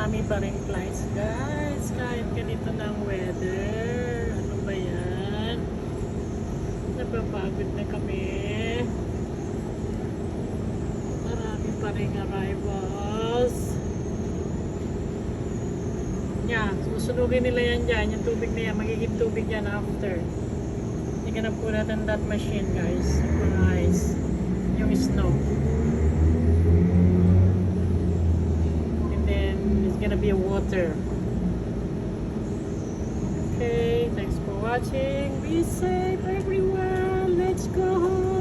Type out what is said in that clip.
marami pa rin flights guys kahit ganito ng weather. Ano ba yan? Napapagod na kami. Marami pa rin arrivals. Yeah, susunugin nila yan dyan. Yung tubig na yan, magiging tubig yan after. You're gonna put it in that machine guys. Mga ice. Yung snow. Gonna be water. Okay, thanks for watching. Be safe everyone. Let's go home.